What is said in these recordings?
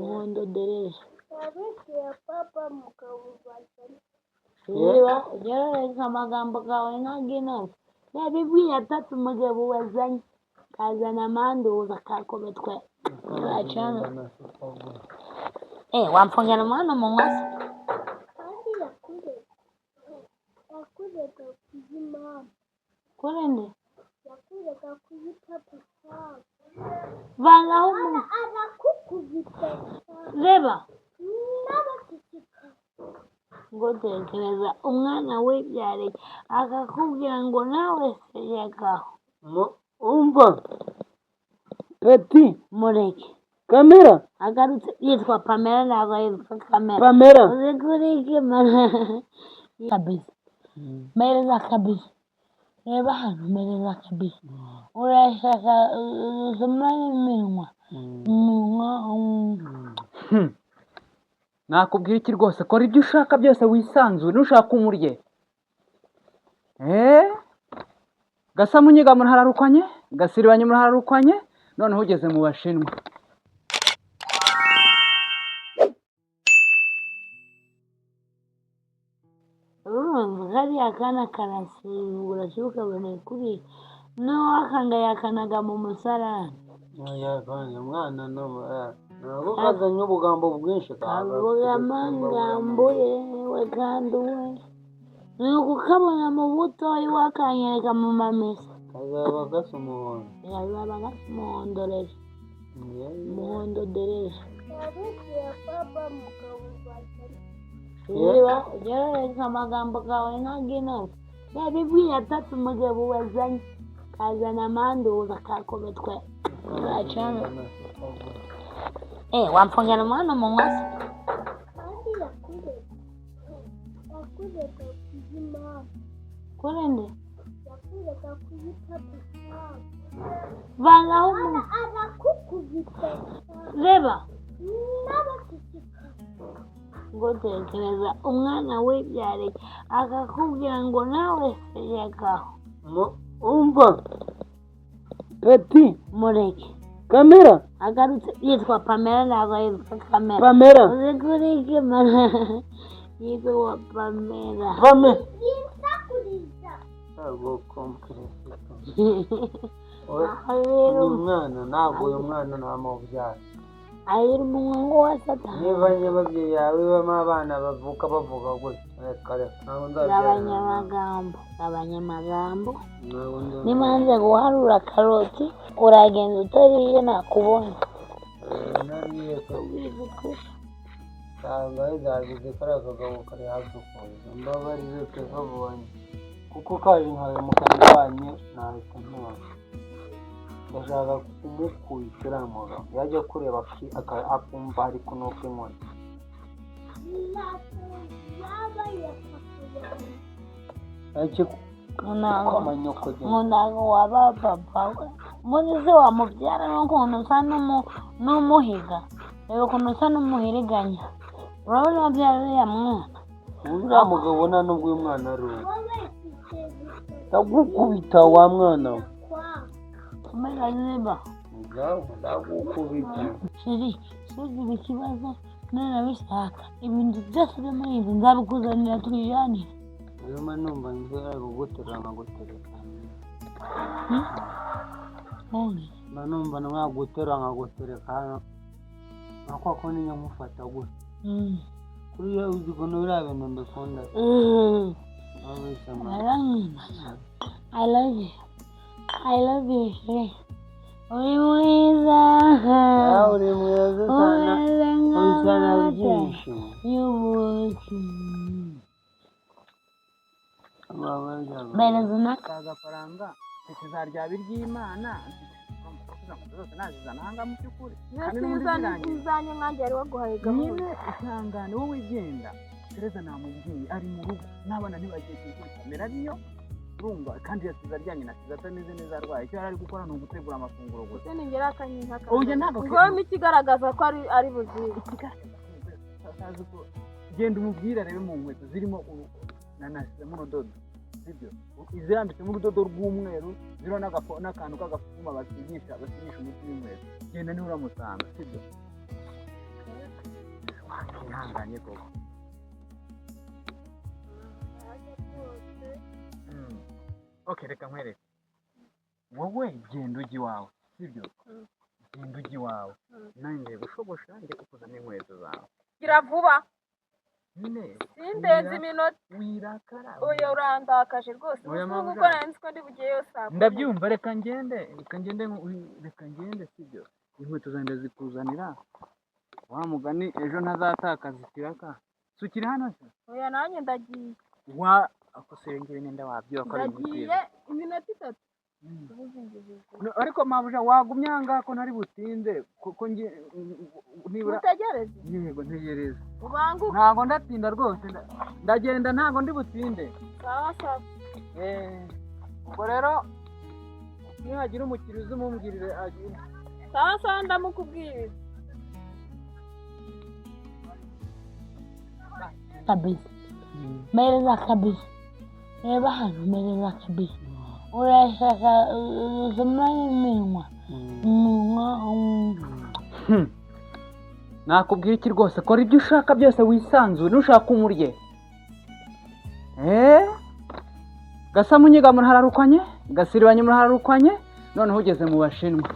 Muhondo dereza. Abikira papa mukabubazanya. Gerereza amagambo gawe nk'aginoze. Bibwiye atatu umugabo wazanye. Kazana amanduza kakobetwe. Wamfungana umwana mu nkosi? Kandi yakureka kuzimama. Kuri nde? Yakureka kuzitapa cyane. Vangaho umuntu. Arakukubita. Reba. N'abatikika. Ngo tekereza umwana wibyariye akakubwira ngo nawe se yagaho. Umva. Peti. Mureke. Kamera. Agarutse yitwa Pamela ntabwo yitwa Kamera. Pamela. Uzi kuri kimara. Kabisa. Mereza kabisa. Reba hano mereza kabisa. Urashaka uzumane iminwa. Nakubwira iki rwose, kora ibyo ushaka byose wisanzure, nushaka umurye. Gasamunyiga murahararukwanye, Gasiribanye murahararukwanye, noneho ugeze mu Bashinwa. Kariya kana karasibura ukabona kuri n'uwakanga yakanaga mu musarani. Umwana ntabwo kazanye ubugambo bwinshi. Kavuga amagambo yewe kandi we ni ukukabona mu butoyi wakanyereka mu mamesa. Kazaba gasa umuhondo. Kazaba gasa umuhondo rero. Umuhondo dereza. Abikira papa mukabubazanya. Gerereza amagambo gawe nk'aginoze. Bibwiye atatu umugabo wazanye. Kazana amanduza kakobetwe. Wamfungana umwana mu nkosi? Kandi yakureka kuzimama. Kuri nde? Yakureka kuzitapa cyane. Vangaho umuntu. Arakukubita. Reba. N'abatikika. Ngo tekereza umwana wibyariye akakubwira ngo nawe se yagaho. Umva. Peti. Mureke. Kamera. Agarutse yitwa Pamela ntabwo yitwa Kamera. Pamela. Uzi kuri kimara. Yitwa Pamela. Yisakuriza. Ntabwo umwana ntabwo uyu mwana ntamubyara. Ayira umuhungu wa Satani. Niba ababyeyi yawe bamo abana bavuka bavuga gutya ntabwo nzabyaramagamba. Nimanze guharura karoti uragenda utariye nakubona. nariye ntabwo zagize kariya kagabo kari hafi kuza mbabarire kavubonye kuko kaje nkawe mu kanwanye nahita ntwara. Ndashaka kumukubitira mugabo yajya kureba akumva ari kunuka inkoni. Ntabwo waba papa we. Muri se wamubyara n'ukuntu usa n'umuhiga. Reba ukuntu usa n'umuhiriganya. Urabona wabyara uriya mwana? Uriya mugabo nta nubwo uyu mwana ari uwe. Ndagukubita wa mwana we. Kumenya niba ndagukubita. Sheri sugira ikibazo nanabishaka ibintu byose byo muri ibi nzabikuzanira tubijyanire. Urimo numva nzira guterura nkagutereka. Mba numva nkaguterura nkagutereka hano nako ko niyo mufata gutya. Kuriya uzi ko biriya bintu mbikunda. I love you. Uri mwiza. Uri mwiza sana byinshi. Berezuna agafaranga tukizarya biry'Imana zose nazizana hanga mu cyukuri kandi n'umuzanye nkanjye ari waguhaye gahunda. Ihangane wowe igenda Tereza namubwiye ari mu rugo n'abana ntibagiye kwikamera ariyo urumva kandi yasize aryanye na siza atameze neza arwaye. Icyo yari ari gukora ni ugutegura amafunguro gusa. Ningera akanyinka ubwo ikigaragaza ko ari buzire. Utazi ko genda umubwire arebe mu nkweto zirimo nanashyizemo urudodo sibyo izirambitsemo urudodo rw'umweru ziriho n'akantu k'agafuma basigisha umuti w'inkweto. Genda niba uramusanga sibyo. wihanganye koko. Okay, reka nkwereke. Wowe genda ujya iwawe, sibyo? Genda ujya iwawe. Nanjye gushogosha njye kukuzana inkweto zawe. gira vuba Nyine sindenze iminota. wirakara. Oya urandakaje rwose. Ubu uko nanditse ko ndi bugiyeyo saa 10. Ndabyumva, reka ngende sibyo? Inkweto zanjye zikuzanira wa mugani ejo ntazatakaza ikiraka. Sukiri hano se? Oya nanjye ndagiye. Akusengera nenda wabyo akora Ndagiye iminota 3. Ariko mabuja wagumye hangako ntari butinde kuko nge nibura Utegereze. yego ntegereza. Ubanguka. Ntago ndatinda rwose, ndagenda ntago ndi butinde. Sawa sawa. Ubwo rero nihagira umukiriya uzumumbwirire agire. Sawa sawa ndamukubwira. kabisa. Meleza kabisa. Reba hano meleza kabisa. Urashaka uzumanye iminwa. Nakubwira iki rwose, kora ibyo ushaka byose wisanzure, nushaka umurye. Gasamunyiga muri hararukwanye, gasiribanye muri hararukwanye, noneho ugeze mu Bashinwa.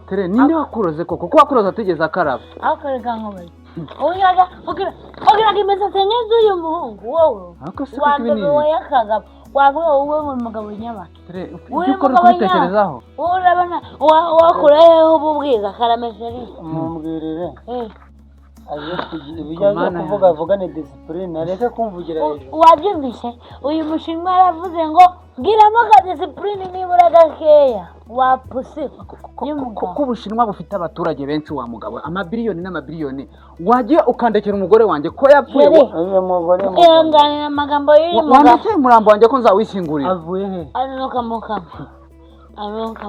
Tere ninde wakuroze koko? Ko wakuroza atigeze akaraba. Akoreka nk'abari. Ogira kimeza senyezo uyu muhungu wowe. Wambe wayakaga. Wavuga wowe mu mugabo nyabaki. Tere ukora kwitekerezaho. Urabona wakureho ububwiza karameseri. Mumbwirire. Aje kugira kuvuga vugane discipline areke kumvugira hejuru. Wabyumvise uyu mushinwa aravuze ngo giramo ka discipline nibura gakeya. Wapuse kuko Ubushinwa bufite abaturage benshi wa mugabo, amabiliyoni n'amabiliyoni. Wagiye ukandekera umugore wanjye ko yapfuye. Uyu mugore yanganira amagambo y'uyu mugabo. Wandekeye umurambo wanjye ko nzawishingurira. Avuye he? Anuka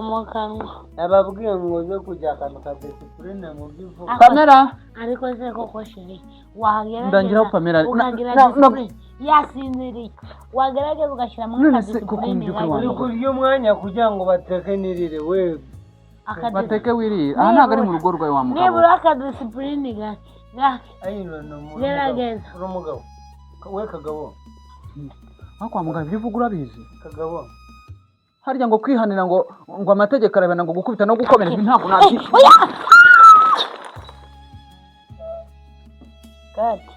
mukanwa. Ababwiye ngo zo kujya akantu ka discipline mu by'uvuga. Pamela ariko se koko shiri wagerageza ndangira Pamela yasinziriye wagerageza ugashyira mu discipline uri kurya umwanya kugira ngo bateke nirire we bateke wirire. Aha ntago ari mu rugo rwawe wa mugabo. Nibura ka discipline gake ayino no mu gerageza umugabo we kagabo kwa mugabo bivuga urabizi kagabo harya ngo kwihanira ngo amategeko arabana ngo gukubita no gukomereza ntabwo nabi. Kati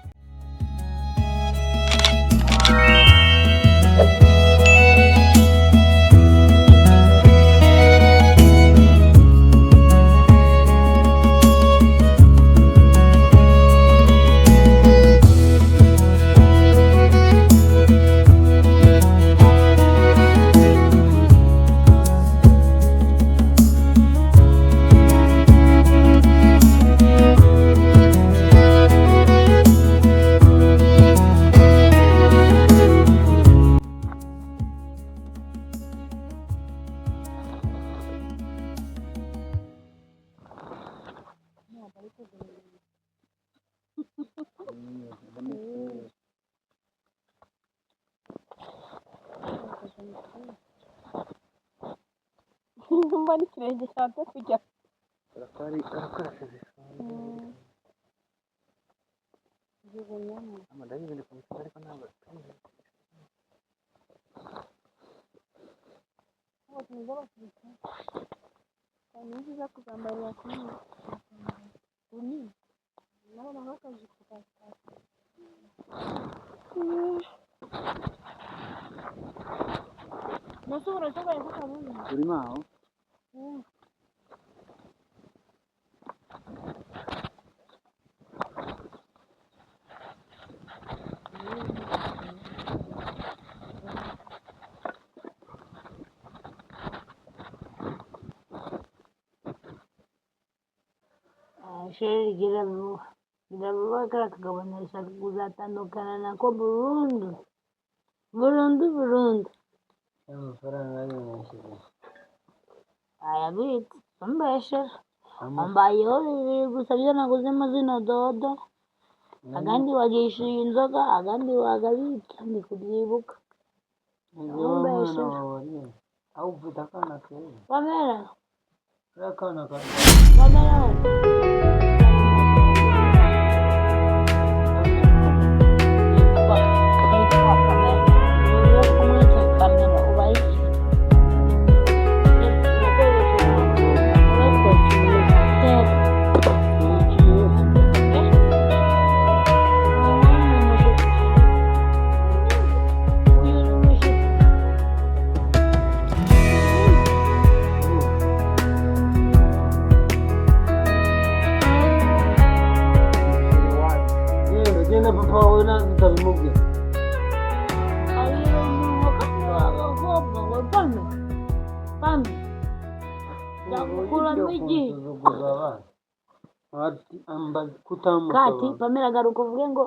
Mbona ikirenge cyanze kujya. Arakarashize. Amadayi bindi kumutse ariko ntabwo. Ni byiza kuzambarira kuri uni. Nabona nk'akazi kugakora. Nasubira cyangwa kukamenya. Urimo aho? sheri giravuba kara kagabana ashaka kuzatandukana nako burundu. amafaranga y'abanyashyize ayabitse ambeshera ambayeho bibiri gusa byo naguzemo zino dodo agandi wagishyuye inzoga agandi wagabitse ndi kubyibuka ambeshera aho ufite akana keza Pamela akana keza Pamela kuramo igihe kunsuzuguza abana ati kati kutamusaba Pamela garuka uvuge ngo